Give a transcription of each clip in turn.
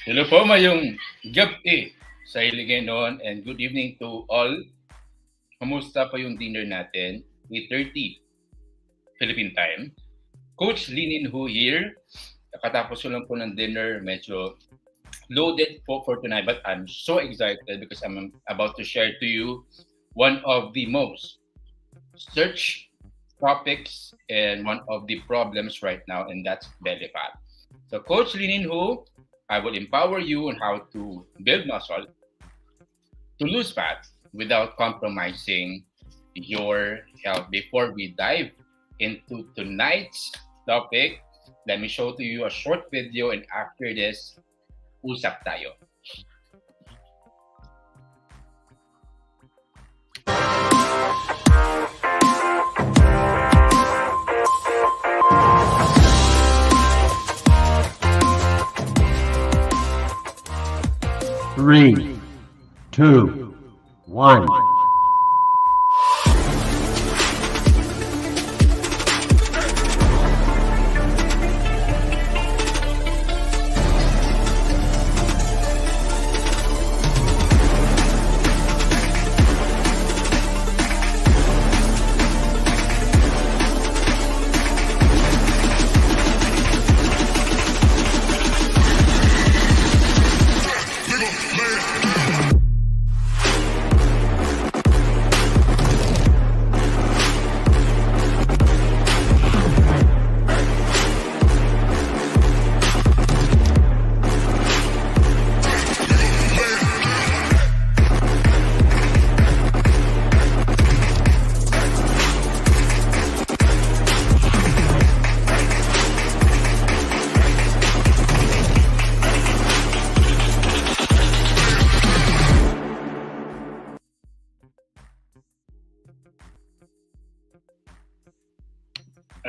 Hello po, mayong gabi sa Iliganon and good evening to all. Kamusta pa yung dinner natin? 8:30 Philippine time. Coach Linin Hu here. Katapos ko lang po ng dinner, medyo loaded po for tonight but I'm so excited because I'm about to share to you one of the most searched topics and one of the problems right now, and that's belly fat. So Coach Linin Hu, I will empower you on how to build muscle, to lose fat without compromising your health. Before we dive into tonight's topic, let me show to you a short video, and after this, usap tayo. Three, two, one.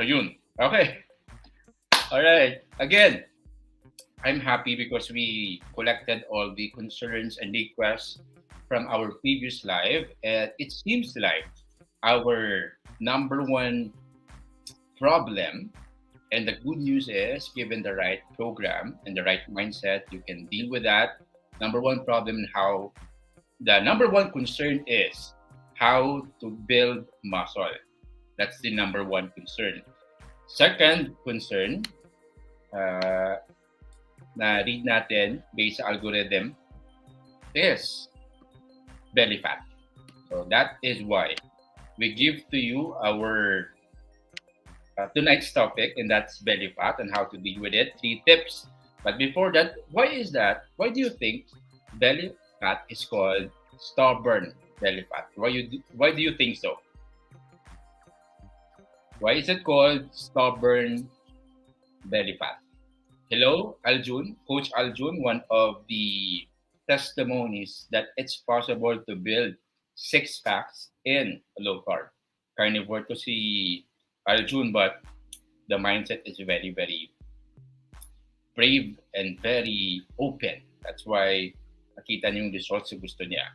Ayun. Okay. All right. Again, I'm happy because we collected all the concerns and requests from our previous live, and it seems like our number one problem, and the good news is, given the right program and the right mindset, you can deal with that. Number one problem and how the number one concern is how to build muscle. That's the number one concern. Second concern, uh, na read natin based sa algorithm is belly fat. So that is why we give to you our tonight's topic, and that's belly fat and how to deal with it. 3 tips. But before that, why is that? Why do you think belly fat is called stubborn belly fat? Why do you think so? Why is it called stubborn belly fat? Hello, Aljun, Coach Aljun, one of the testimonies that it's possible to build six packs in low carb. Carnivore to si Aljun, but the mindset is very, very brave and very open. That's why nakita niyo yung results na gusto niya.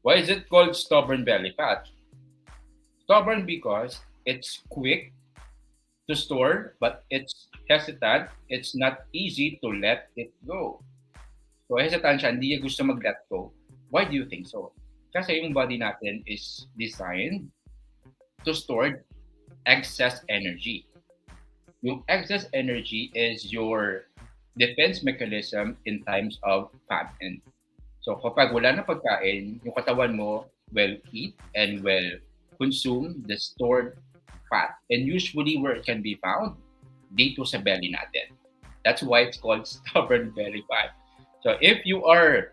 Why is it called stubborn belly fat? Stubborn because it's quick to store, but it's hesitant. It's not easy to let it go. So hesitant siya, hindi niya gusto mag-let go. Why do you think so? Kasi yung body natin is designed to store excess energy. Yung excess energy is your defense mechanism in times of famine. So kapag wala na pagkain, yung katawan mo will eat and will consume the stored fat. And usually where it can be found, dito sa belly natin. That's why it's called stubborn belly fat. So if you're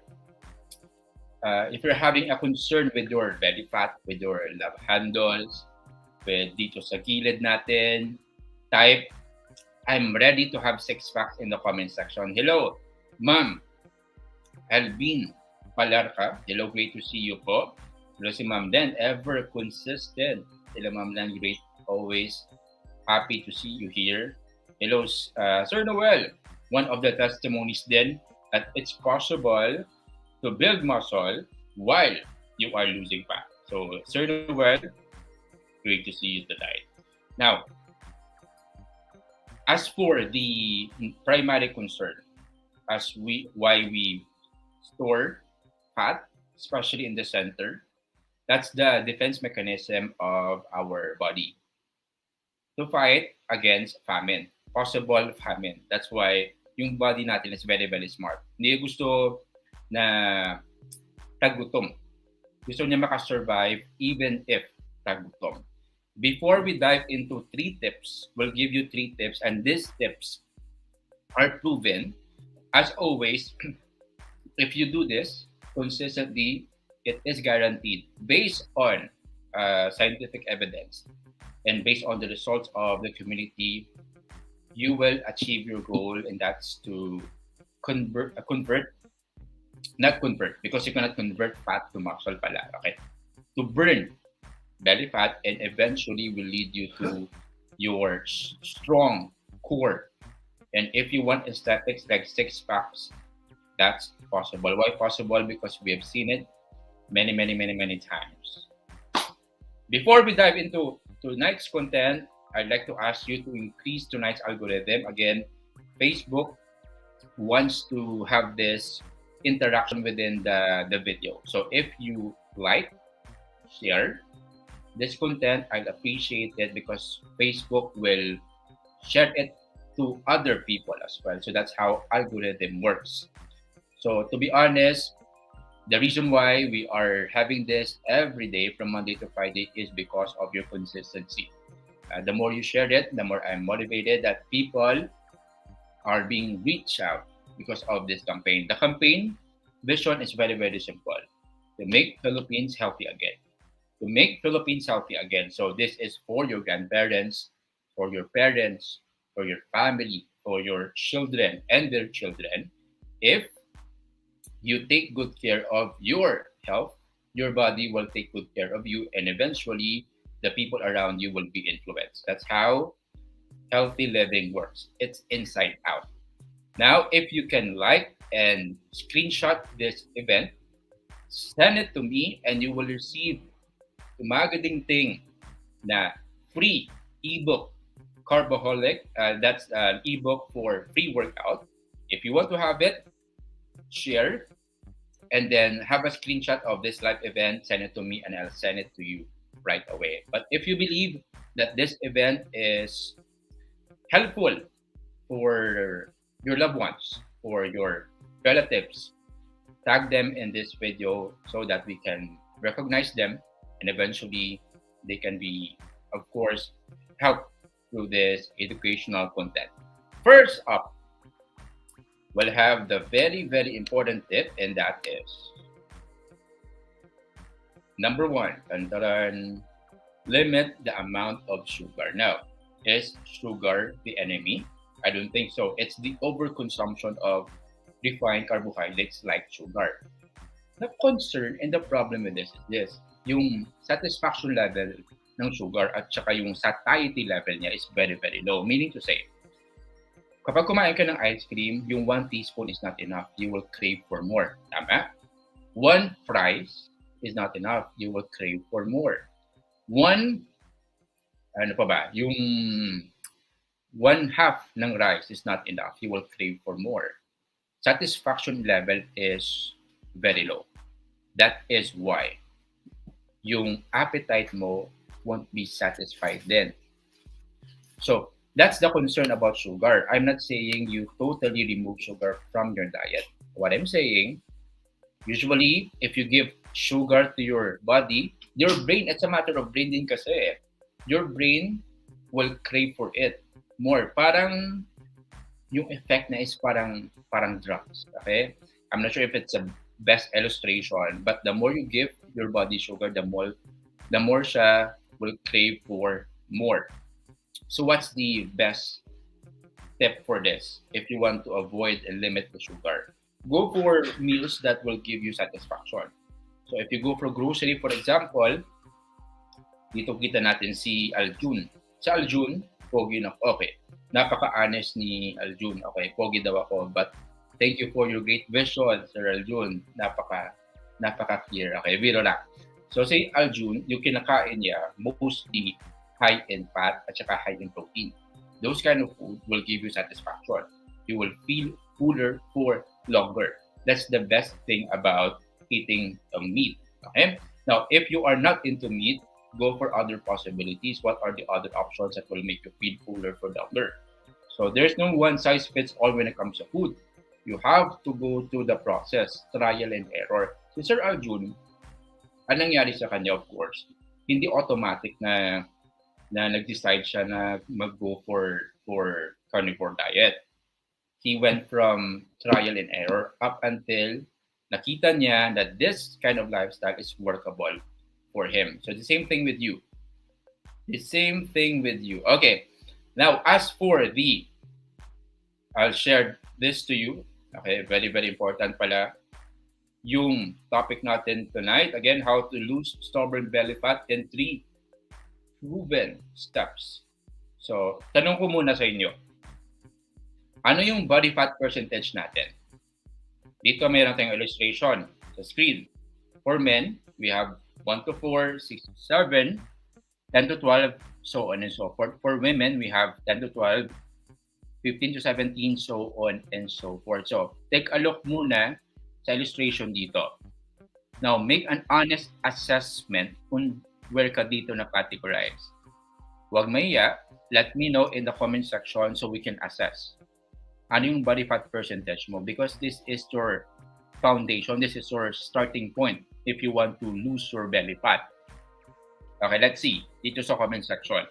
having a concern with your belly fat, with your love handles, with dito sa gilid natin, type, I'm ready to have six packs in the comment section. Hello, Ma'am Alvin Palarca. Hello, great to see you po. Hello si Ma'am Den, ever consistent. Hello Ma'am Den, great, always happy to see you here. Hello, Sir Noel, one of the testimonies then that it's possible to build muscle while you are losing fat. So, Sir Noel, great to see you tonight. Now, as for the primary concern, as we why we store fat, especially in the center. That's the defense mechanism of our body to fight against famine, possible famine. That's why yung body natin is very, very smart. Hindi gusto na tagutom. Gusto niya makasurvive even if tagutom. Before we dive into three tips, we'll give you three tips, and these tips are proven. As always, if you do this consistently, it is guaranteed based on scientific evidence and based on the results of the community, you will achieve your goal, and that's to not convert, because you cannot convert fat to muscle pala, okay? To burn belly fat and eventually will lead you to your strong core. And if you want aesthetics like six packs, that's possible. Why possible? Because we have seen it many, many, many, many times. Before we dive into tonight's content, I'd like to ask you to increase tonight's algorithm. Again, Facebook wants to have this interaction within the video. So if you like, share this content, I'd appreciate it because Facebook will share it to other people as well. So that's how algorithm works. So to be honest, the reason why we are having this every day from Monday to Friday is because of your consistency. The more you share it, the more I'm motivated that people are being reached out because of this campaign. The campaign vision is very, very simple: to make Philippines healthy again. To make Philippines healthy again. So this is for your grandparents, for your parents, for your family, for your children and their children. If you take good care of your health, your body will take good care of you, and eventually the people around you will be influenced. That's how healthy living works. It's inside out. Now, if you can like and screenshot this event, send it to me, and you will receive magaling thing na free ebook Carboholic. That's an ebook for free workout. If you want to have it, share and then have a screenshot of this live event, send it to me, and I'll send it to you right away. But if you believe that this event is helpful for your loved ones, for your relatives, tag them in this video so that we can recognize them and eventually they can be, of course, helped through this educational content. First up, we'll have the very, very important tip, and that is number one, limit the amount of sugar. Now, is sugar the enemy? I don't think so. It's the overconsumption of refined carbohydrates like sugar. The concern and the problem with this is this: yung satisfaction level ng sugar at saka yung satiety level niya is very, very low. Meaning to say, kapag kumain ka ng ice cream, yung 1 teaspoon is not enough. You will crave for more. Tama? One fries is not enough. You will crave for more. One, ano pa ba? Yung one half ng rice is not enough. You will crave for more. Satisfaction level is very low. That is why yung appetite mo won't be satisfied then. So, that's the concern about sugar. I'm not saying you totally remove sugar from your diet. What I'm saying, usually, if you give sugar to your body, your brain, it's a matter of brain din kasi. Your brain will crave for it more. Parang yung effect na is parang drugs. Okay? I'm not sure if it's a best illustration, but the more you give your body sugar, the more siya will crave for more. So what's the best tip for this if you want to avoid and limit the sugar? Go for meals that will give you satisfaction. So if you go for grocery, for example, dito kita natin si Aljun. Si Aljun, pogi na, okay. Napaka-honest ni Aljun. Okay, pogi daw ako, but thank you for your great vision, Sir Aljun. Napaka-clear. Okay, biro lang. So, si Aljun, yung kinakain niya, mostly high in fat at saka high in protein. Those kind of food will give you satisfaction. You will feel fuller for longer. That's the best thing about eating meat. Okay. Now, if you are not into meat, go for other possibilities. What are the other options that will make you feel fuller for longer? So there's no one size fits all when it comes to food. You have to go through the process, trial and error. Si Sir Arjun, anong nangyari sa kanya, of course, hindi automatic na nag-decide siya na mag-go for carnivore diet. He went from trial and error up until nakita niya that this kind of lifestyle is workable for him. So the same thing with you. The same thing with you. Okay. Now, as for I'll share this to you. Okay, very, very important pala. Yung topic natin tonight, again, how to lose stubborn belly fat in 3 proven steps. So, tanong ko muna sa inyo. Ano yung body fat percentage natin? Dito mayroon tayong illustration sa screen. For men, we have 1 to 4, 6 to 7, 10 to 12, so on and so forth. For women, we have 10 to 12, 15 to 17, so on and so forth. So, take a look muna sa illustration dito. Now, make an honest assessment kung where ka dito na categorize. Huwag maiya, let me know in the comment section so we can assess. Ano yung body fat percentage mo? Because this is your foundation, this is your starting point if you want to lose your belly fat. Okay, let's see. Dito sa comment section.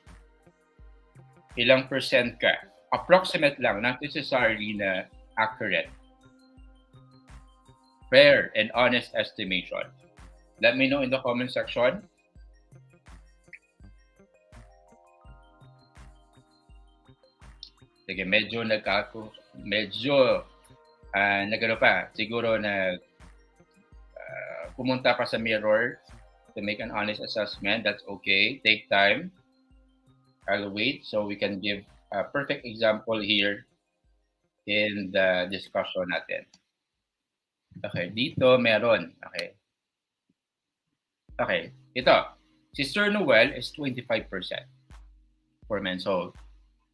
Ilang percent ka? Approximate lang, not necessarily na accurate. Fair and honest estimation. Let me know in the comment section. Sige, medyo nagano pa, siguro na pumunta pa sa mirror to make an honest assessment. That's okay. Take time. I'll wait so we can give a perfect example here in the discussion natin. Okay, dito meron. Okay. Okay, ito. Si Sir Noel is 25% for men. So,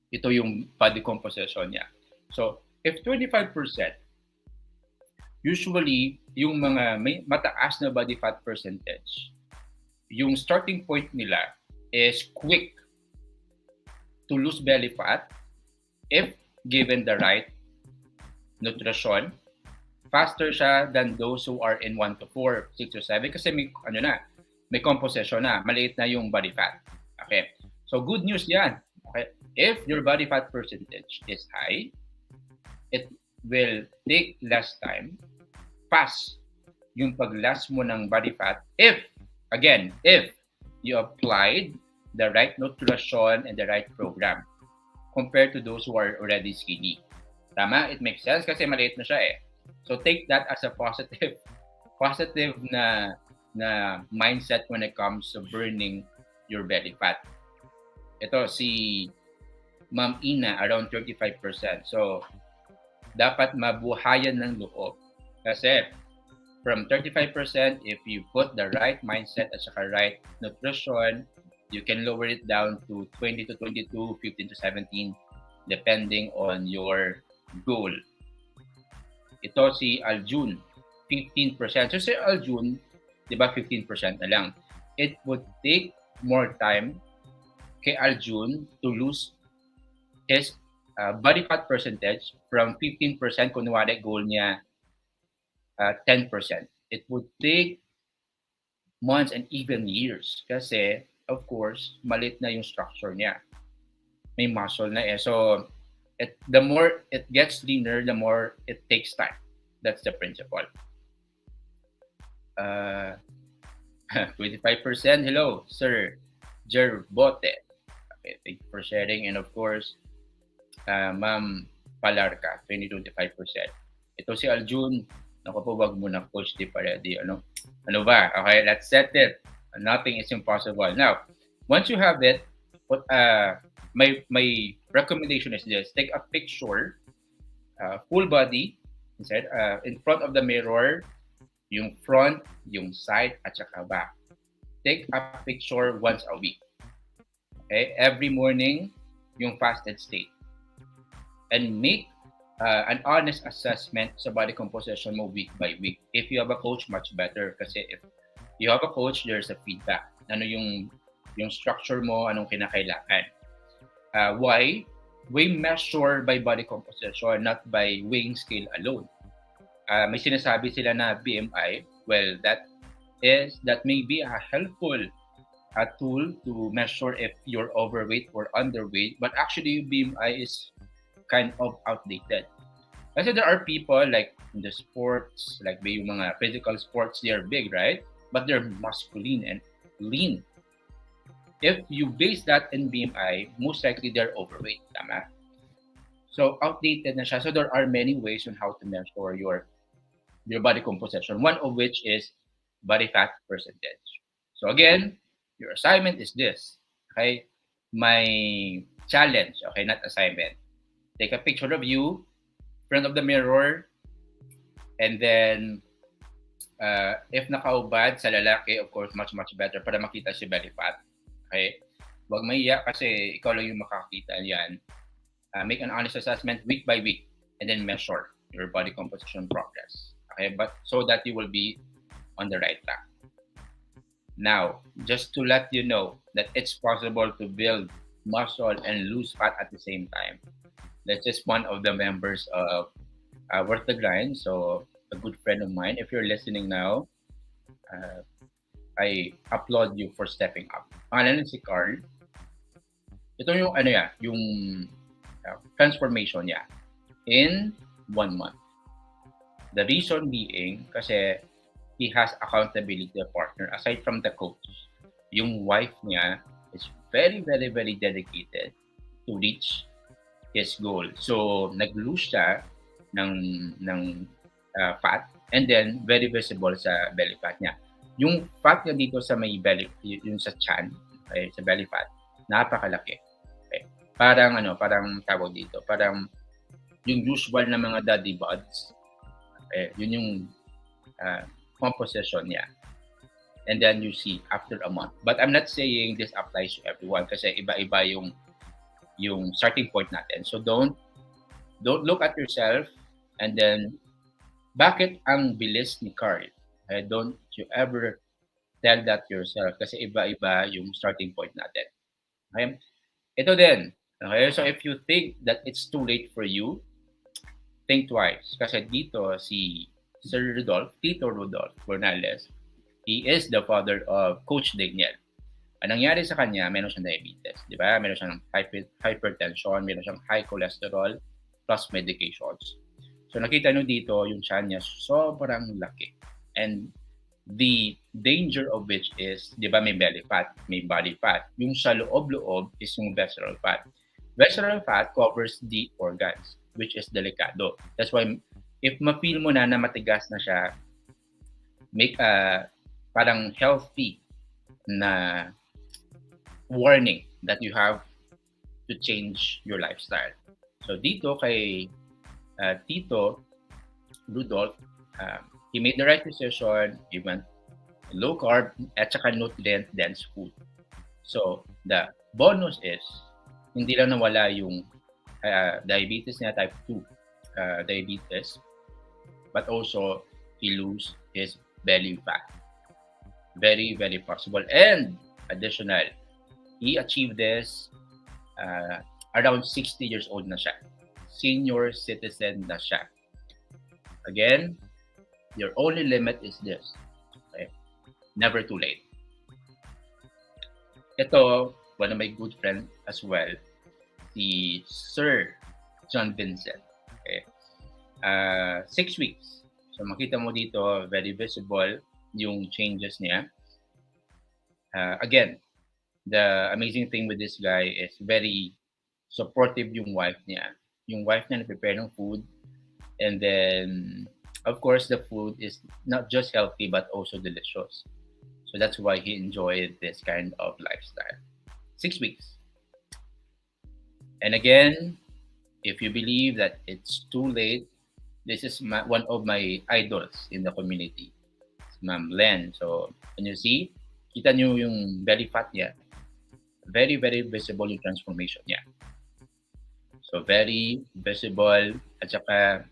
ito yung body composition niya. So, if 25%, usually, yung mga may mataas na body fat percentage, yung starting point nila is quick to lose belly fat if given the right nutrition. Faster siya than those who are in 1 to 4, 6 to 7 kasi may composition na, maliit na yung body fat. Okay. So good news 'yan. Okay. If your body fat percentage is high, it will take less time, fast yung pag-loss mo ng body fat if you applied the right nutrition and the right program compared to those who are already skinny. Tama? It makes sense kasi maliit na siya eh. So take that as a positive na mindset when it comes to burning your belly fat. Ito si Ma'am Ina, around 35%. So dapat mabuhayan ng loob. Kasi from 35%, if you put the right mindset at saka right nutrition, you can lower it down to 20 to 22, 15 to 17, depending on your goal. Ito si Aljun, 15%. So si Aljun, di ba 15% na lang. It would take more time kay Aljun to lose his body fat percentage from 15%, kunwari goal niya 10%. It would take months and even years kasi, of course, malit na yung structure niya. May muscle na eh. So, the more it gets leaner, the more it takes time. That's the principle. 25%. Hello, Sir Jerbote. Okay, thank you for sharing. And of course, Ma'am Palarca, 20-25%. Ito si Aljun. Naku po, wag mo na coach, di pa ready. Ano ba? Okay, let's set it. Nothing is impossible. Now, once you have it, my recommendation is this: take a picture, full body, in front of the mirror, yung front, yung side, at saka back. Take a picture once a week. Okay, every morning, yung fasted state, and make an honest assessment sa body composition mo week by week. If you have a coach, much better. Kasi if you have a coach, there's a feedback. Ano yung structure mo, anong kinakailangan. Why? We measure by body composition, not by weighing scale alone. May sinasabi sila na BMI. Well, that may be a helpful tool to measure if you're overweight or underweight, but actually BMI is kind of outdated. Kasi there are people like in the sports, like may yung mga physical sports, they are big, right? But they're masculine and lean. If you base that in BMI, most likely they're overweight, tama? So outdated na siya. So there are many ways on how to measure your body composition. One of which is body fat percentage. So again, your assignment is this. Okay, my challenge. Okay, not assignment. Take a picture of you in front of the mirror, and then if nakaubad sa lalaki, of course, much better para makita si belly fat. Okay, wag maiya kasi ikaw lang yung makakita niyan. Make an honest assessment week by week, and then measure your body composition progress. Okay, but so that you will be on the right track. Now, just to let you know that it's possible to build muscle and lose fat at the same time. That's just one of the members of Worth the Grind. So, a good friend of mine. If you're listening now, uh, I applaud you for stepping up. Pangalan si Carl. Ito yung ano ya, yung transformation niya in 1 month. The reason being kasi he has accountability partner aside from the coach. Yung wife niya is very dedicated to reach his goal. So nag-lose siya ng fat and then very visible sa belly fat niya. Yung fat niya dito sa may belly, yung sa chan, okay, sa belly fat, napakalaki. Okay. Parang tawag dito, parang yung usual na mga daddy bods. Okay, yun yung composition niya. And then you see after a month. But I'm not saying this applies to everyone kasi iba-iba yung starting point natin. So don't look at yourself and then bakit ang bilis ni Carl? Don't you ever tell that yourself kasi iba-iba yung starting point natin. Okay? Ito din. Okay? So if you think that it's too late for you, think twice. Kasi dito si Sir Rudolph, Tito Rudolph Bernales, he is the father of Coach Daniel. Ang nangyari sa kanya, meron siyang diabetes, di ba? Meron siyang hypertension, meron siyang high cholesterol, plus medications. So nakita nyo dito, yung tiyan niya sobrang laki. And the danger of which is, di ba may belly fat, may body fat. Yung sa loob-loob is yung visceral fat. Visceral fat covers the organs, which is delikado. That's why if ma-feel mo na matigas na siya, make a parang healthy na warning that you have to change your lifestyle. So dito kay Tito Rudolph, he made the right decision. He went low carb at saka nutrient dense food. So the bonus is hindi lang nawala yung diabetes niya, type 2 diabetes, but also he lose his belly fat. Very possible. And additional, he achieved this around 60 years old na siya. Senior citizen na siya. Again, your only limit is this. Okay? Never too late. Ito, one of my good friends as well, si Sir John Vincent. Okay? 6 weeks. So makita mo dito, very visible yung changes niya. Again, the amazing thing with this guy is very supportive yung wife niya. Yung wife niya na-prepare ng food. And then, of course, the food is not just healthy but also delicious. So that's why he enjoyed this kind of lifestyle. 6 weeks. And again, if you believe that it's too late, this is one of my idols in the community. Ma'am Len. So, can you see? Kita nyo yung belly fat niya. Very visible yung transformation niya. So, very visible At saka,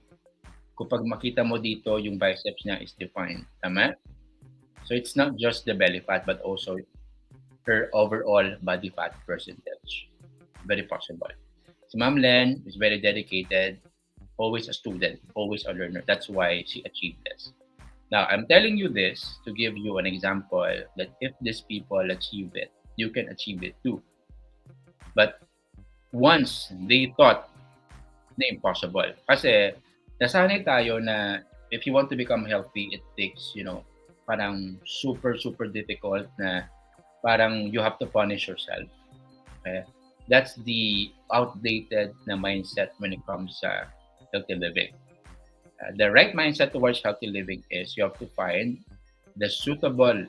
kapag makita mo dito, yung biceps niya is defined. Tama? So it's not just the belly fat, but also her overall body fat percentage. Very possible. Si Ma'am Len is very dedicated, always a student, always a learner. That's why she achieved this. Now, I'm telling you this to give you an example that if these people achieve it, you can achieve it too. But once they thought na impossible, kasi nasanay tayo na if you want to become healthy, it takes, parang super, super difficult na parang you have to punish yourself. Okay? That's the outdated na mindset when it comes sa healthy living. The right mindset towards healthy living is you have to find the suitable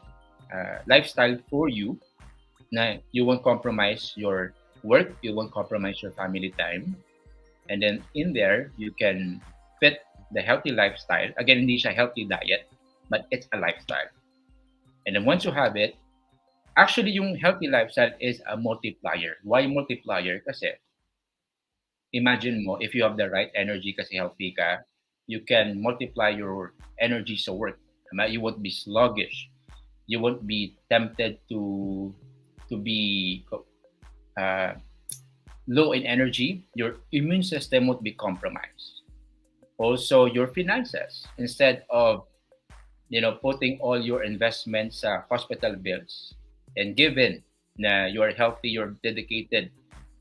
lifestyle for you na you won't compromise your work, you won't compromise your family time. And then in there, you can fit the healthy lifestyle. Again, hindi siya healthy diet, but it's a lifestyle. And then once you have it, actually yung healthy lifestyle is a multiplier. Why multiplier? Kasi imagine mo, if you have the right energy kasi healthy ka, you can multiply your energy sa work. You won't be sluggish. You won't be tempted to be low in energy. Your immune system won't be compromised. Also, your finances. Instead of putting all your investments sa hospital bills, and given na you're healthy, you're dedicated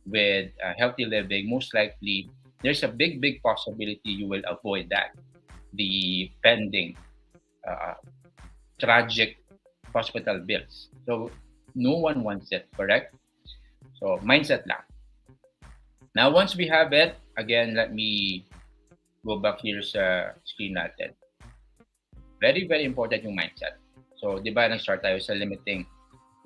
with healthy living, most likely there's a big possibility you will avoid that. The pending uh, tragic hospital bills. So no one wants it, correct? So mindset lang. Now once we have it, again, let me go back here sa screen natin. Very important yung mindset. So, di ba, nag-start tayo sa limiting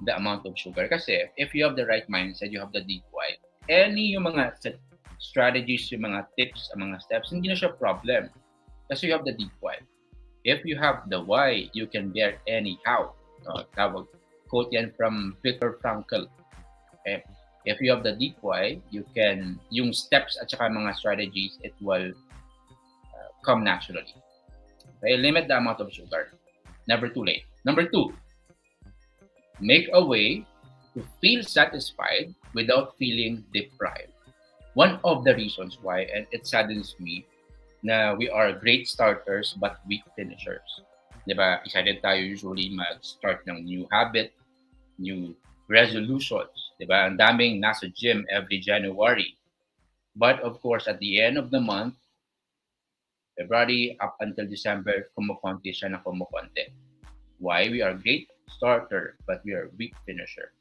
the amount of sugar. Kasi, if you have the right mindset, you have the deep why, any yung mga strategies, yung mga tips, mga steps, hindi na siya problem. Kasi you have the deep why. If you have the why, you can bear anyhow. Tawag, quote yan from Viktor Frankl. Okay? If you have the deep why, you can, yung steps at saka mga strategies, it will come naturally. Okay? Limit the amount of sugar. Never too late. Number 2, make a way to feel satisfied without feeling deprived. One of the reasons why, and it saddens me, na we are great starters but weak finishers. Diba? Excited tayo usually mag-start ng new habit, new resolutions. Diba? Ang daming nasa gym every January. But of course, at the end of the month, February up until December, kumukonti siya na kumukonti. Why? We are great starter, but we are weak finisher.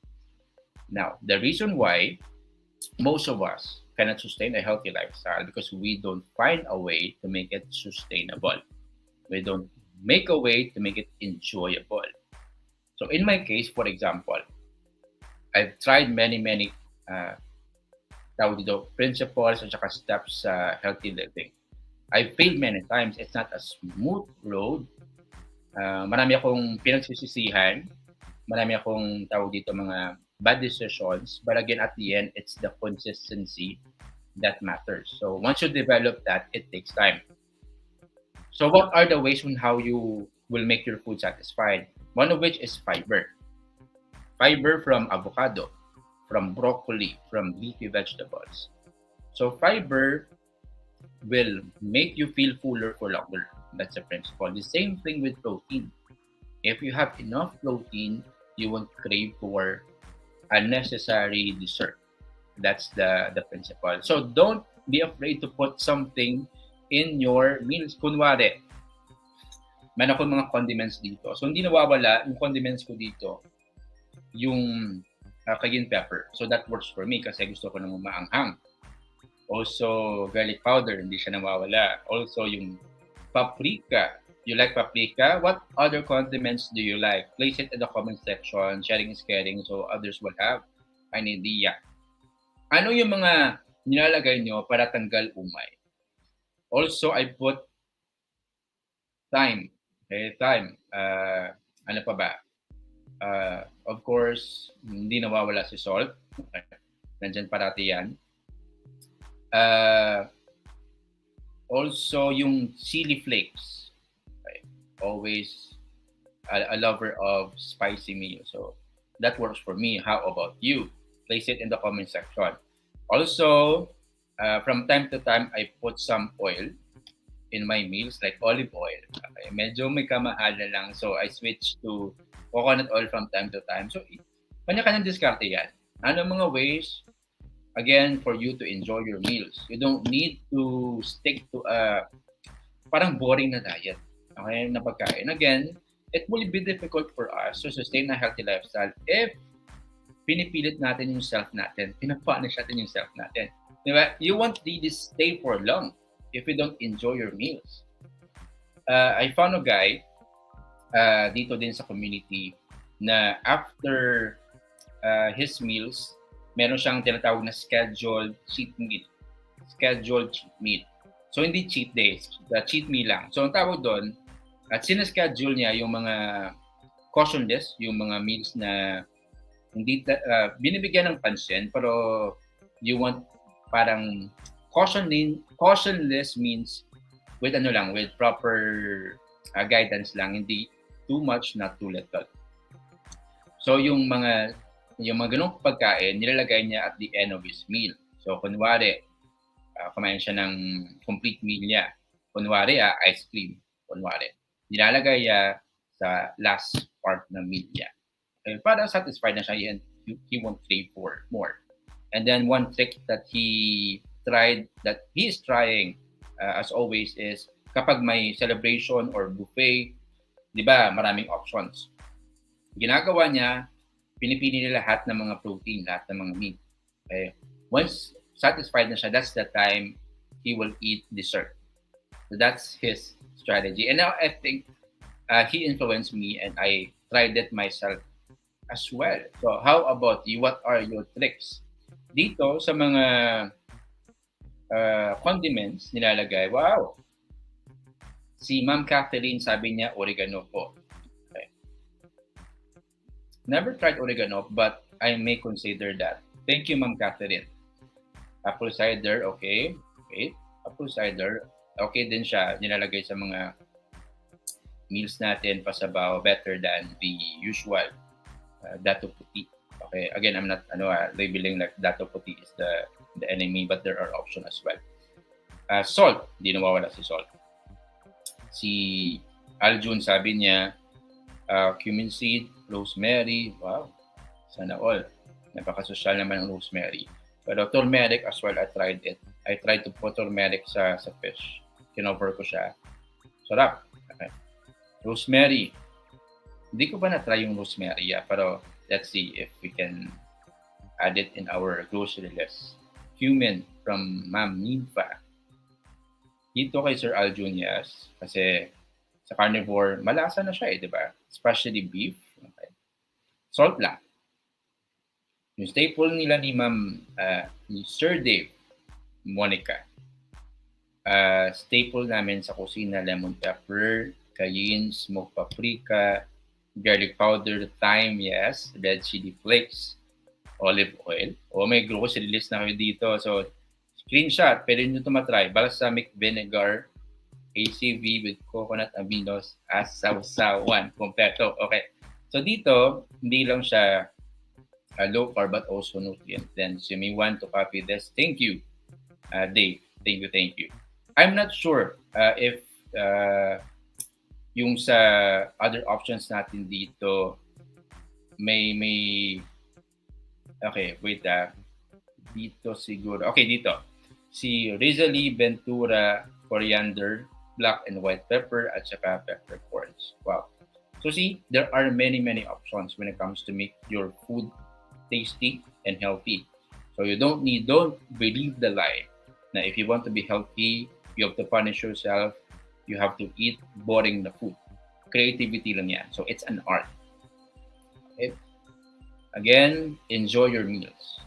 Now, the reason why most of us cannot sustain a healthy lifestyle because we don't find a way to make it sustainable. We don't make a way to make it enjoyable. So in my case, for example, I've tried many principles at saka steps sa healthy living. I've failed many times. It's not a smooth road. Marami akong pinagsisisihan. Marami akong mga bad decisions. But again, at the end, it's the consistency that matters. So once you develop that, it takes time. So what are the ways on how you will make your food satisfied? One of which is fiber. Fiber from avocado, from broccoli, from leafy vegetables. So fiber will make you feel fuller for longer. That's the principle. The same thing with protein. If you have enough protein, you won't crave for unnecessary dessert. That's the principle. So don't be afraid to put something in your meals. Kunwari, meron akong mga condiments dito. So hindi nawawala yung condiments ko dito, yung cayenne pepper. So that works for me kasi gusto ko ng maanghang. Also, garlic powder, hindi siya nawawala. Also, yung paprika. You like paprika? What other condiments do you like? Place it in the comment section. Sharing is caring so others will have an idea. Ano yung mga nilalagay nyo para tanggal umay? Also, I put thyme. Okay, thyme. Ano pa ba? Of course, hindi nawawala si salt. Nandyan parati yan. Also, yung chili flakes. Okay. Always a lover of spicy meal. So that works for me. How about you? Place it in the comment section. Also, from time to time, I put some oil in my meals, like olive oil. Okay, medyo may kamahalan lang. So I switch to coconut oil from time to time. So kanya-kanyang diskarte yan. Ano mga ways, again, for you to enjoy your meals? You don't need to stick to a parang boring na diet. Okay, na pagkain. Again, it will be difficult for us to sustain a healthy lifestyle if pinipilit natin yung self natin, pinapunish natin yung self natin. Di ba? You won't really stay for long if you don't enjoy your meals. I found a guy dito din sa community na after his meals, meron siyang tinatawag na scheduled cheat meal. Scheduled cheat meal. So, hindi cheat days, cheat meal lang. So, ang tawag doon, at sineschedule niya yung mga cautionless, yung mga meals na hindi binibigyan ng pansin, pero you want parang cautionless means with ano lang, with proper guidance lang, hindi too much, not too little. So, yung mga ganung pagkain, nilalagay niya at the end of his meal. So, kunwari, kumain siya ng complete meal niya. Kunwari, ice cream. Kunwari. Nilalagay niya sa last part ng meal niya. Okay, para satisfied na siya and he won't crave for more. And then one trick that he is trying as always is kapag may celebration or buffet, di ba, maraming options. Ginagawa niya, pinipili niya lahat ng mga protein, lahat ng mga meat. Okay? Once satisfied na siya, that's the time he will eat dessert. So that's his strategy. And now I think he influenced me and I tried it myself as well. So how about you? What are your tricks? Dito sa mga condiments nilalagay, wow! Si Ma'am Catherine sabi niya oregano po. Okay. Never tried oregano but I may consider that. Thank you, Ma'am Catherine. Apple cider, okay. Okay. Apple cider, okay din siya. Nilalagay sa mga meals natin pasabaw better than the usual dato puti. Okay, again, I'm not labeling like dato puti is the enemy, but there are options as well. Salt, hindi nawawala si salt. Si Aljun sabi niya, cumin seed, rosemary, wow, sana all. Napakasosyal naman ang rosemary. Pero turmeric as well, I tried it. I tried to put turmeric sa fish. Kinover ko siya. Sarap. Okay. Rosemary. Hindi ko pa na-try yung rosemary, pero let's see if we can add it in our grocery list. Cumin from Ma'am Ninfa. Dito kay Sir Aljun, yes. Kasi sa carnivore, malasa na siya di ba? Especially beef. Okay. Salt lang. Yung staple nila ni Ma'am, ni Sir Dave, Monica. Staple namin sa kusina, lemon pepper, cayenne, smoked paprika, garlic powder, thyme, yes, red chili flakes, olive oil. May grocery list na kami dito. So, screenshot, pwede nyo ito matry. Balsamic vinegar, ACV with coconut aminos, as sausawan. Kompleto. Okay. So, dito, hindi lang siya low carb but also nutrient. Then, so you may want to copy this. Thank you, Dave. Thank you. I'm not sure if yung sa other options natin dito may okay, wait dito siguro. Okay, dito. Si Rizali, Ventura, coriander, black and white pepper, at saka peppercorns. Wow. So see, there are many options when it comes to make your food tasty and healthy. So you don't believe the lie. Now, if you want to be healthy, you have to punish yourself. You have to eat boring na food. Creativity lang yan. So it's an art. Okay? Again, enjoy your meals.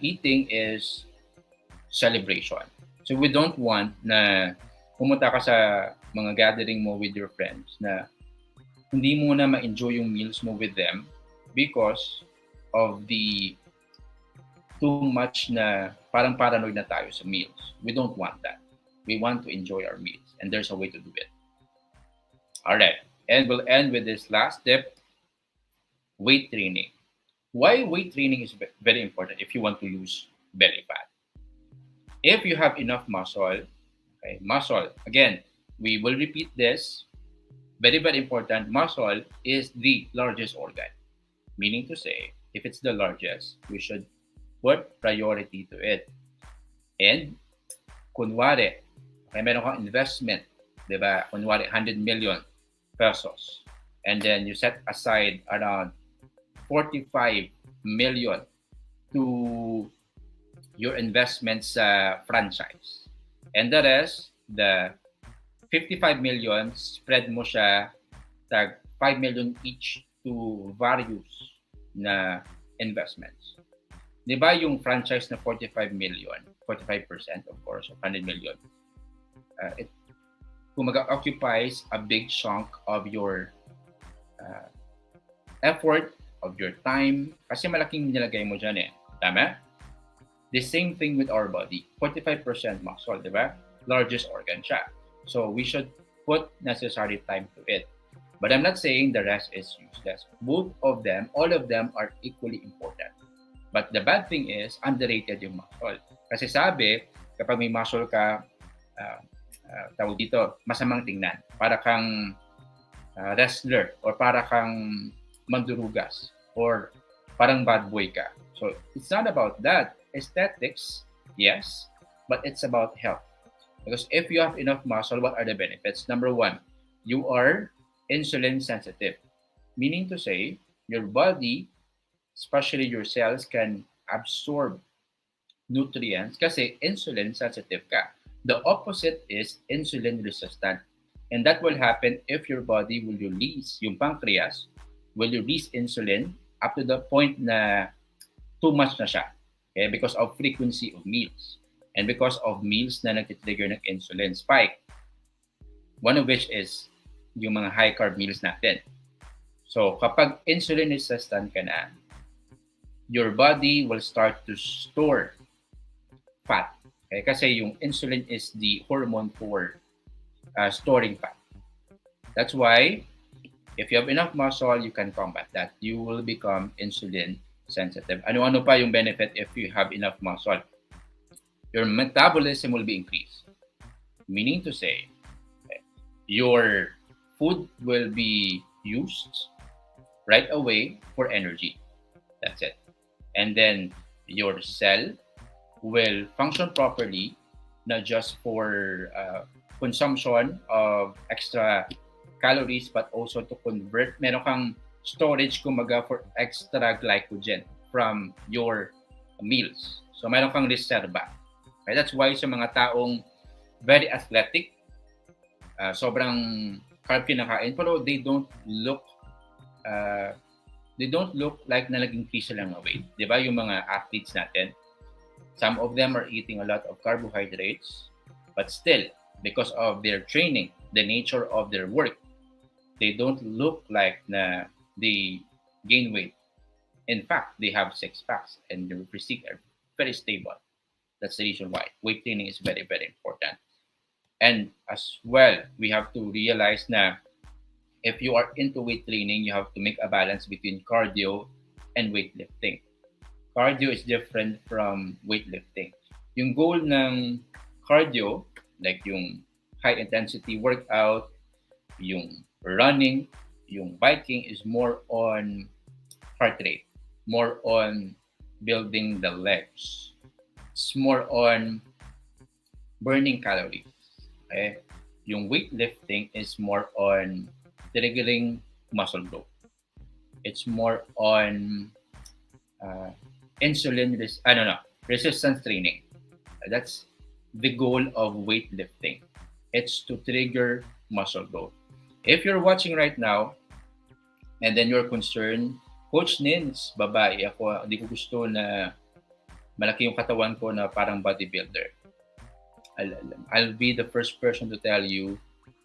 Eating is celebration. So we don't want na pumunta ka sa mga gathering mo with your friends na hindi mo na ma-enjoy yung meals mo with them because of the too much na parang paranoid na tayo sa meals. We don't want that. We want to enjoy our meals, and there's a way to do it. All right. And we'll end with this last tip, weight training. Why weight training is very important if you want to lose belly fat. If you have enough muscle, okay, muscle, again, we will repeat this, very, very important. Muscle is the largest organ, meaning to say, if it's the largest, we should put priority to it. And, kunwari, okay, meron kang investment, di ba? Kunwari, 100 million pesos. And then you set aside around 45 million to your investments sa franchise. And the rest, the 55 million, spread mo siya tag 5 million each to various na investments. Di ba yung franchise na 45 million, 45% of course, of 100 million, it kumaga occupies a big chunk of your effort, of your time, kasi malaking nilagay mo dyan eh. Tama? The same thing with our body. 45% muscle, di ba? Largest organ siya. So we should put necessary time to it. But I'm not saying the rest is useless. Both of them, all of them are equally important. But the bad thing is, underrated yung muscle. Kasi sabi, kapag may muscle ka, tawag dito, masamang tingnan. Para kang wrestler or para kang mandurugas or parang bad boy ka. So it's not about that. Aesthetics, yes, but it's about health. Because if you have enough muscle, what are the benefits? Number one, you are insulin sensitive. Meaning to say, your body, especially your cells, can absorb nutrients kasi insulin sensitive ka. The opposite is insulin resistant. And that will happen if your body will release, yung pancreas, will release insulin up to the point na too much na siya. Okay? Because of frequency of meals. And because of meals na nag-trigger ng insulin spike. One of which is yung mga high-carb meals natin. So, kapag insulin resistant ka na, your body will start to store fat. Okay? Kasi yung insulin is the hormone for storing fat. That's why, if you have enough muscle, you can combat that. You will become insulin sensitive. Ano-ano pa yung benefit if you have enough muscle? Your metabolism will be increased. Meaning to say, okay, your food will be used right away for energy. That's it. And then your cell will function properly, not just for consumption of extra calories, but also to convert. Meron kang storage kumaga for extra glycogen from your meals. So meron kang reserva. Okay, that's why sa mga taong very athletic, sobrang carb kinakain, pero they don't look like na nag-increase sila ng weight. Di ba yung mga athletes natin? Some of them are eating a lot of carbohydrates, but still, because of their training, the nature of their work, they don't look like na they gain weight. In fact, they have six packs and their physique are very stable. That's the reason why weight training is very, very important. And as well, we have to realize na if you are into weight training, you have to make a balance between cardio and weightlifting. Cardio is different from weightlifting. Yung goal ng cardio, like yung high intensity workout, yung running, yung biking is more on heart rate, more on building the legs. It's more on burning calories. Okay? Yung weightlifting is more on triggering muscle growth. It's more on resistance training. That's the goal of weightlifting. It's to trigger muscle growth. If you're watching right now, and then you're concerned, Coach Nins, babae ako, hindi ko gusto na malaki yung katawan ko na parang bodybuilder. I'll be the first person to tell you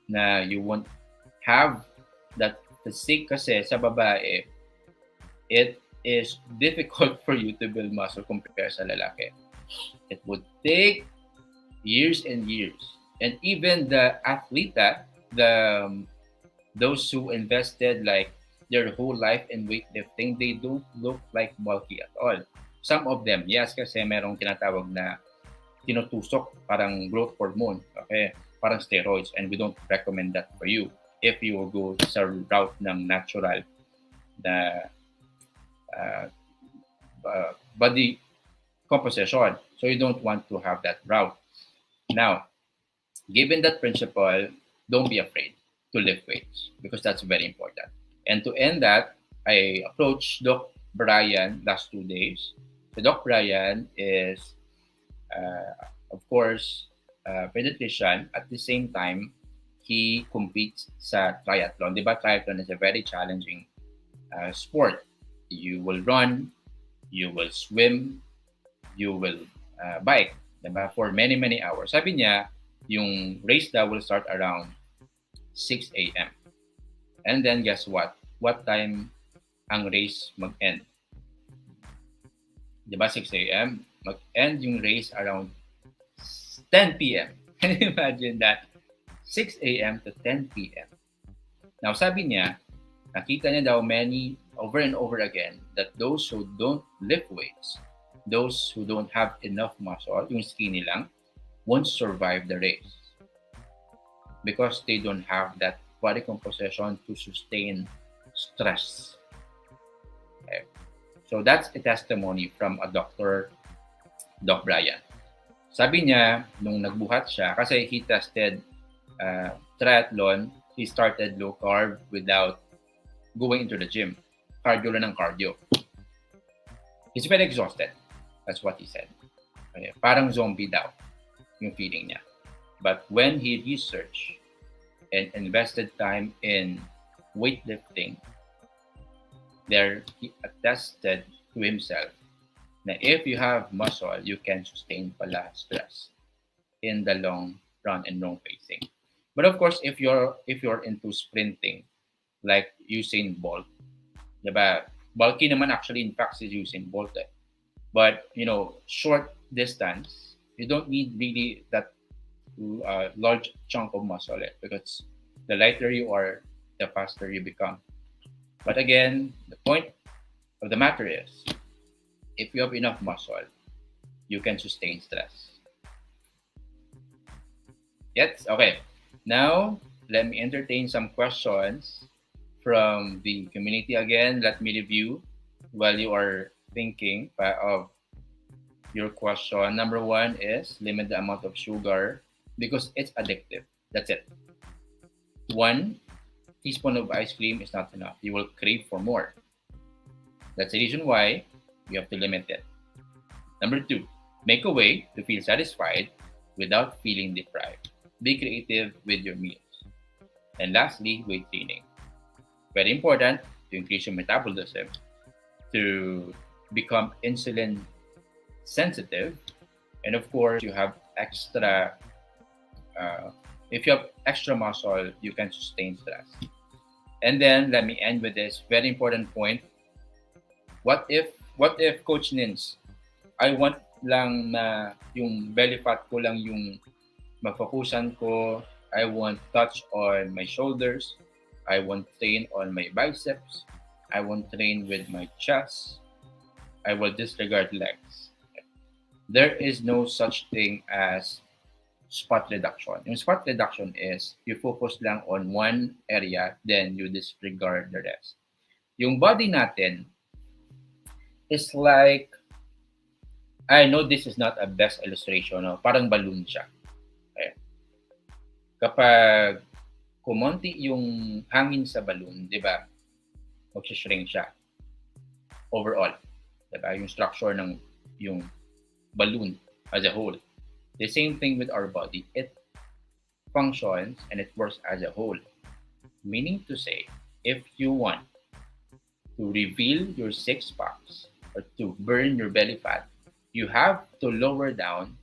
na you won't have that physique kasi sa babae, it is difficult for you to build muscle compared sa lalaki. It would take years and years And even the atleta, the those who invested like their whole life in weightlifting, they don't look like bulky at all. Some of them, yes, kasi merong tinatawag na tinutusok, parang growth hormone, okay? Parang steroids, and we don't recommend that for you if you will go sa route ng natural na uh, body composition. So you don't want to have that route. Now, given that principle, don't be afraid to lift weights because that's very important. And to end that, I approached Doc Brian last 2 days. So Doc Brian is, of course, a pediatrician. At the same time, he competes sa triathlon. Diba, triathlon is a very challenging sport. You will run, you will swim, you will bike, diba, for many, many hours. Sabi niya, yung race daw will start around 6 a.m. And then guess what? What time ang race mag-end? Diba 6 a.m.? Mag-end yung race around 10 p.m. Can you imagine that? 6 a.m. to 10 p.m. Now, sabi niya, nakita niya daw many over and over again that those who don't lift weights, those who don't have enough muscle, yung skinny lang, won't survive the race because they don't have that body composition to sustain stress. Okay. So that's a testimony from a doctor, Doc Brian. Sabi niya, nung nagbuhat siya, kasi he tested triathlon, he started low carb without going into the gym. Cardio lang ng cardio. He's very exhausted. That's what he said. Okay. Parang zombie daw yung feeling niya. But when he researched and invested time in weightlifting, there he attested to himself na if you have muscle, you can sustain pala stress in the long run and long pacing. But of course, if you're into sprinting, like Usain Bolt, diba? Bulky naman actually in fact is Usain Bolt. But short distance, you don't need really that large chunk of muscle because the lighter you are, the faster you become. But again, the point of the matter is, if you have enough muscle, you can sustain stress. Yes? Okay. Now, let me entertain some questions from the community again. Let me review while you are thinking of your question. Number one is limit the amount of sugar because it's addictive. That's it. 1 teaspoon of ice cream is not enough. You will crave for more. That's the reason why you have to limit it. Number two, make a way to feel satisfied without feeling deprived. Be creative with your meals. And lastly, weight training. Very important to increase your metabolism, to become insulin sensitive, and of course, you have extra. If you have extra muscle, you can sustain stress. And then let me end with this very important point. What if Coach Nins, I want lang na yung belly fat ko lang yung mafokusan ko. I won't touch on my shoulders. I won't train on my biceps. I won't train with my chest. I will disregard legs. There is no such thing as spot reduction. Yung spot reduction is you focus lang on one area, then you disregard the rest. Yung body natin is like, I know this is not a best illustration, no? Parang balloon siya. Okay. Kapag kumonti yung hangin sa balloon, di ba, mag-shrink siya overall. Di ba? Yung structure ng yung balloon as a whole. The same thing with our body. It functions and it works as a whole. Meaning to say, if you want to reveal your six packs or to burn your belly fat, you have to lower down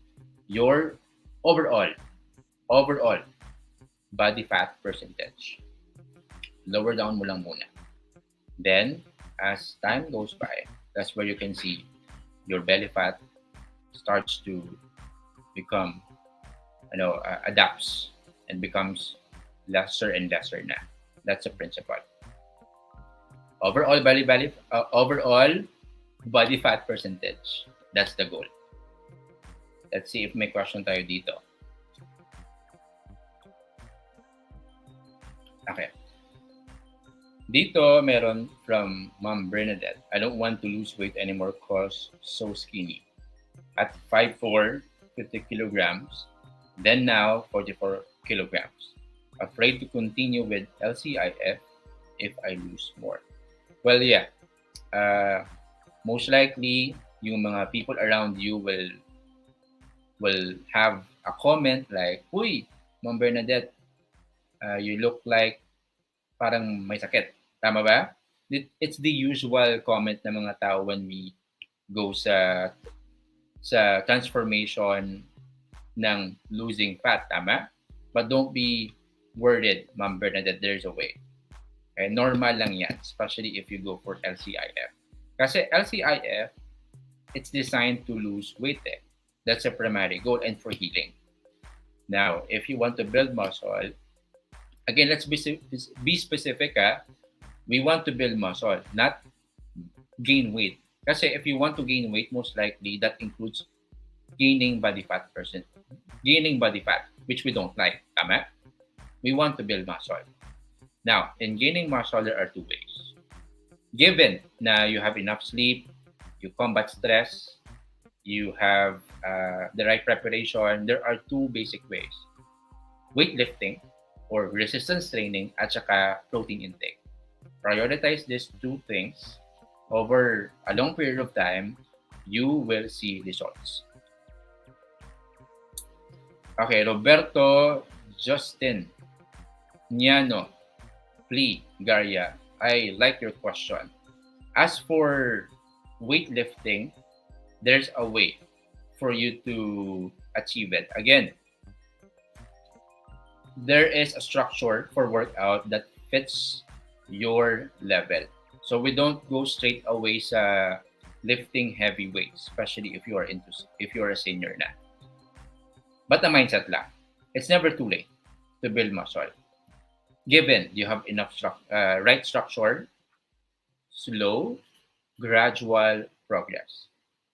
your overall body fat percentage. Lower down mo lang muna. Then, as time goes by, that's where you can see your belly fat starts to become adapts and becomes lesser and lesser na. That's the principle. Overall body fat percentage. That's the goal. Let's see if may question tayo dito. Okay. Dito, meron from Mom Bernadette. I don't want to lose weight anymore cause so skinny. At 5'4", 50 kilograms, then now 44 kilograms. Afraid to continue with LCIF if I lose more. Well, yeah. Most likely, yung mga people around you will have a comment like, "Uy, Mom Bernadette, you look like parang may sakit." Tama ba? It's the usual comment ng mga tao when we go sa transformation ng losing fat, tama? But don't be worried, Ma'am Bernadette, there's a way. Okay? Normal lang yan, especially if you go for LCIF. Kasi LCIF, it's designed to lose weight. That's a primary goal and for healing. Now, if you want to build muscle, again, let's be specific. We want to build muscle, not gain weight. Kasi if you want to gain weight, most likely that includes gaining body fat, which we don't like. Tama? We want to build muscle. Now, in gaining muscle, there are two ways. Given na you have enough sleep, you combat stress, you have the right preparation, there are two basic ways. Weightlifting or resistance training at saka protein intake. Prioritize these two things. Over a long period of time, you will see results. Okay, Roberto, Justin, Niano, Pli, Garia, I like your question. As for weightlifting, there's a way for you to achieve it. Again, there is a structure for workout that fits your level. So we don't go straight away sa lifting heavy weights, especially if you are a senior na. But the mindset lang. It's never too late to build muscle. Given you have enough right structure, slow, gradual progress.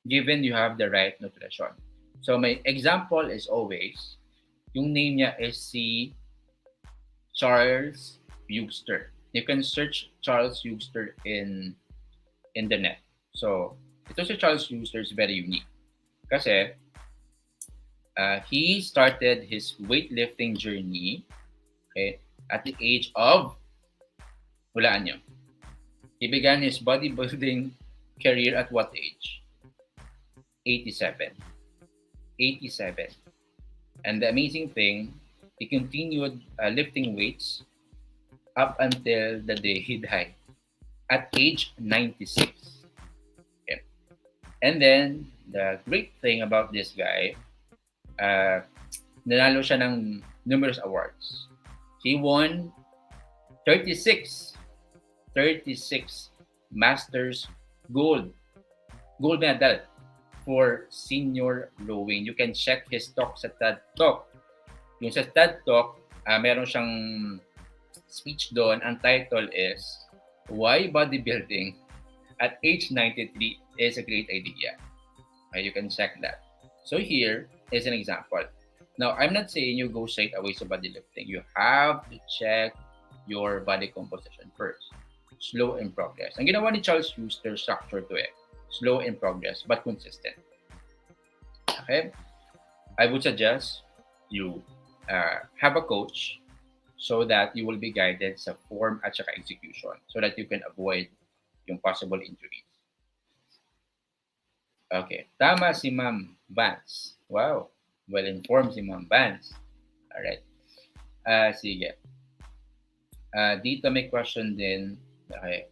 Given you have the right nutrition. So my example is always, yung name niya is si Charles Hugster. You can search Charles Hugster in the net. So, ito si Charles Hugster is very unique. Kasi, he started his weightlifting journey, okay, at the age of, hulaan nyo, he began his bodybuilding career at what age? 87. 87. And the amazing thing, he continued lifting weights up until the day he died at age 96. Okay. And then, the great thing about this guy, nanalo siya ng numerous awards. He won 36 Masters gold medal for senior rowing. You can check his talk sa TED Talk. Yung sa TED Talk, meron siyang speech doon. Ang title is, Why Bodybuilding at Age 93 is a Great Idea. You can check that. So here is an example. Now, I'm not saying you go straight away sa bodylifting. You have to check your body composition first. Slow in progress. Ang ginawa ni Charles Hugster, structure to it. Slow in progress, but consistent. Okay? I would suggest you have a coach so that you will be guided sa form at saka execution so that you can avoid yung possible injuries. Okay. Tama si Ma'am Vance. Wow. Well-informed si Ma'am Vance. Alright. Sige. Dito may question din. Okay.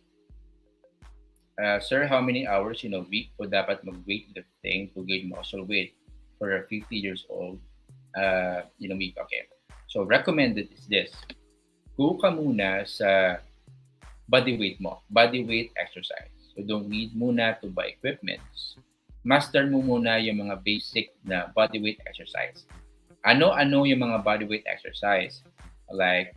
Sir, how many hours in a week po dapat mag-weightlifting to gain muscle weight for a 50 years old in a week? Okay. So, recommended is this. Go ka muna sa body weight mo. Body weight exercise. So, don't need muna to buy equipments. Master mo muna yung mga basic na body weight exercise. Ano-ano yung mga bodyweight exercise like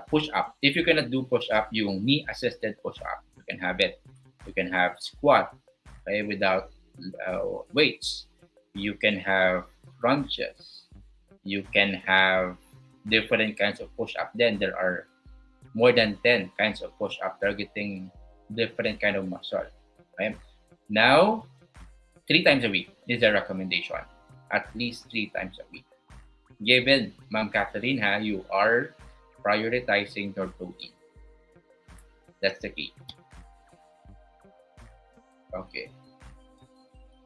push up. If you cannot do push up, yung knee assisted push up, you can have it. You can have squat, okay, without weights. You can have crunches. You can have different kinds of push up. Then there are more than 10 kinds of push up targeting different kind of muscle. Okay? Now, 3 times a week is a recommendation. At least 3 times a week. Given, Ma'am Catherine, you are prioritizing your protein. That's the key. Okay.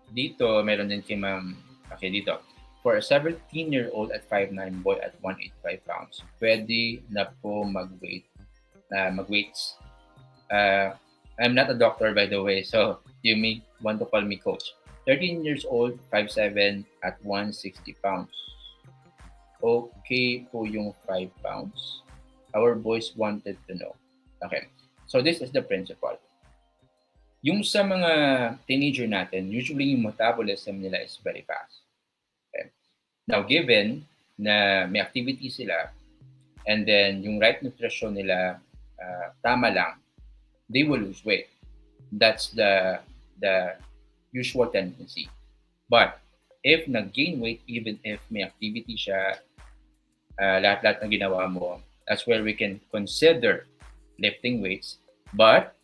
Dito, meron din kay Ma'am. Okay, dito. For a 17-year-old at 5'9", boy at 185 pounds, pwede na po mag-weights. I'm not a doctor, by the way, so you may want to call me coach. 13 years old, 5'7", at 160 pounds. Okay po yung 5 pounds. Our boys wanted to know. Okay. So this is the principle. Yung sa mga teenager natin, usually yung metabolism nila is very fast. Okay. Now, given na may activity sila, and then yung right nutrition nila tama lang, they will lose weight. That's the usual tendency. But if nag-gain weight, even if may activity siya, lahat-lahat ng ginawa mo, that's where we can consider lifting weights, but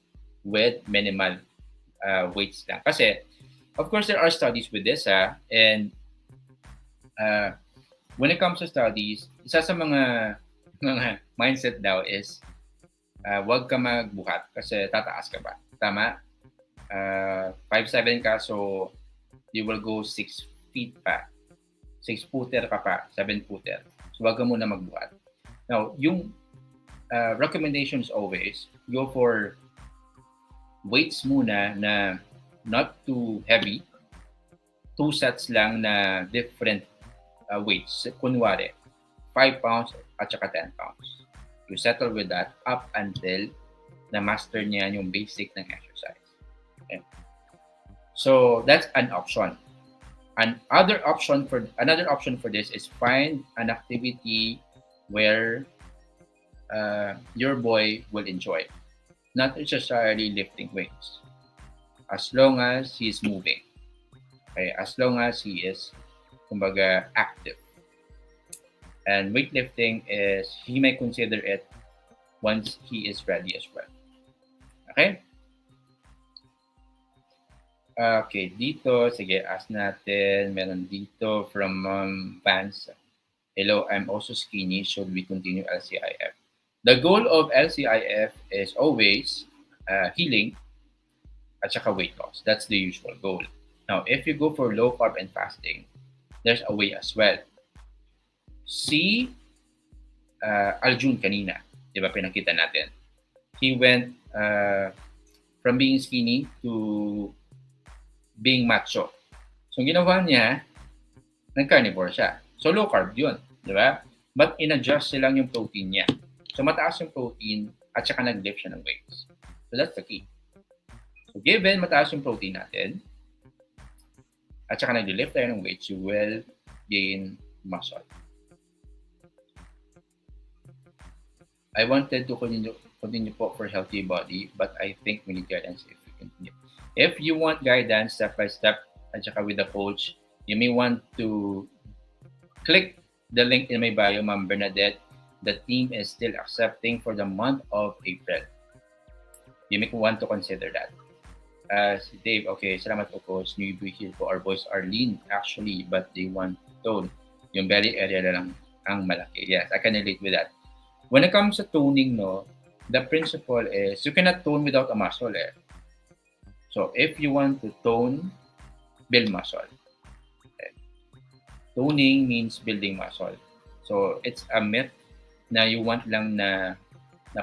with minimal weights lang. Kasi, of course, there are studies with this, and when it comes to studies, isa sa mga mindset daw is wag ka magbuhat kasi tataas ka ba. Tama? 5'7" ka, so you will go 6 feet pa. 6-footer ka pa, 7-footer. So wag ka muna magbuhat. Now, yung recommendation is always go for weights muna na not too heavy. 2 sets lang na different weights. Kunwari, 5 pounds at saka 10 pounds. You settle with that up until na-master niya yung basic ng exercise. Okay. So, that's an option. Another option for this is find an activity where your boy will enjoy. Not necessarily lifting weights. As long as he's moving. Okay? As long as he is, kumbaga, active. And weightlifting is, he may consider it once he is ready as well. Okay? Okay, dito, sige, ask natin. Meron dito from Vance. Hello, I'm also skinny. Should we continue LCIF? The goal of LCIF is always healing at saka weight loss. That's the usual goal. Now, if you go for low carb and fasting, there's a way as well. Si Aljun kanina, di ba pinakita natin? He went from being skinny to being macho. So, ginawa niya, nag-carnivore siya. So, low carb yun, di ba? But in-adjust silang yung protein niya. So, mataas yung protein at saka nag-lift siya ng weights. So, that's the key. So, given mataas yung protein natin at saka nag-lift tayo ng weights, you will gain muscle. I wanted to continue po for healthy body, but I think we need guidance if we continue. If you want guidance step by step at saka with the coach, you may want to click the link in my bio, Ma'am Bernadette. The team is still accepting for the month of April. You may want to consider that. Si Dave, okay, salamat po coach. Newbie here po. Our boys are lean actually, but they want tone. Yung belly area na lang ang malaki. Yes, I can relate with that. When it comes to toning, no, the principle is you cannot tone without a muscle. So if you want to tone, build muscle. Okay. Toning means building muscle. So it's a myth na you want lang na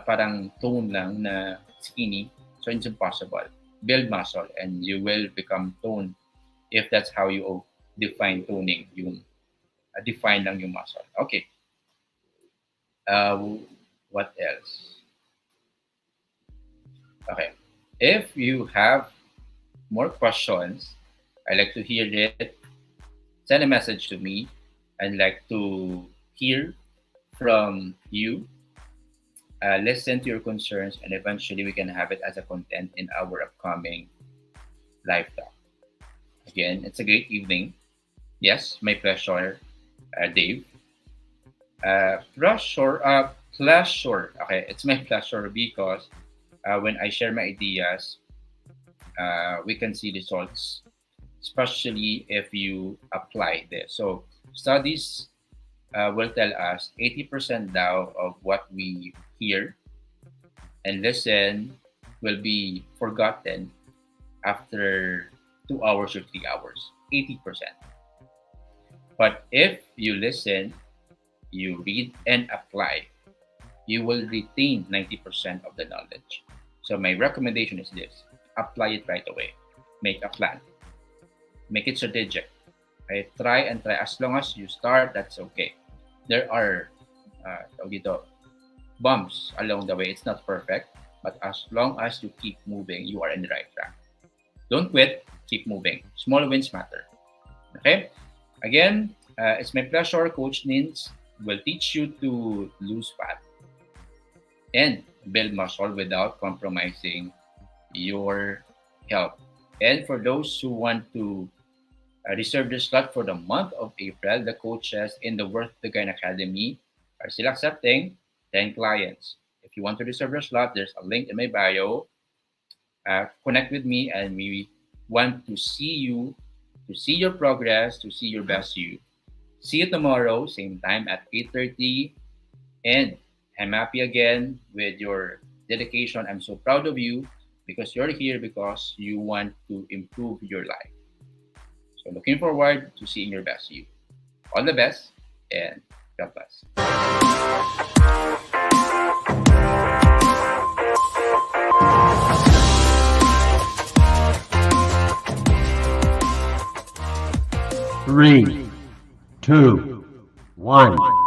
parang tone lang na skinny. So it's impossible. Build muscle and you will become toned if that's how you define toning. Yung define lang yung muscle. Okay. What else? Okay. If you have more questions, I like to hear it. Send a message to me. I'd like to hear from you, listen to your concerns, and eventually we can have it as a content in our upcoming live talk. Again, it's a great evening. Yes, my pleasure, Dave. Pleasure. Okay, it's my pleasure because when I share my ideas, we can see results, especially if you apply this. So studies will tell us 80% now of what we hear and listen will be forgotten after 2 hours or 3 hours. 80%. But if you listen, you read and apply, you will retain 90% of the knowledge. So my recommendation is this: apply it right away. Make a plan. Make it strategic. Okay? Try and try. As long as you start, that's okay. There are dito, bumps along the way. It's not perfect, but as long as you keep moving, you are in the right track. Don't quit. Keep moving. Small wins matter. Okay? Again, it's my pleasure. Coach Nins will teach you to lose fat and build muscle without compromising your health. And for those who want to reserve their slot for the month of April, the coaches in the Worth the Gain Academy are still accepting 10 clients. If you want to reserve your slot, there's a link in my bio. Connect with me, and we want to see you, to see your progress, to see your best you. See you tomorrow, same time at 8:30. And I'm happy again with your dedication. I'm so proud of you because you're here because you want to improve your life. So looking forward to seeing your best you. All the best and God bless. 3, 2, 1.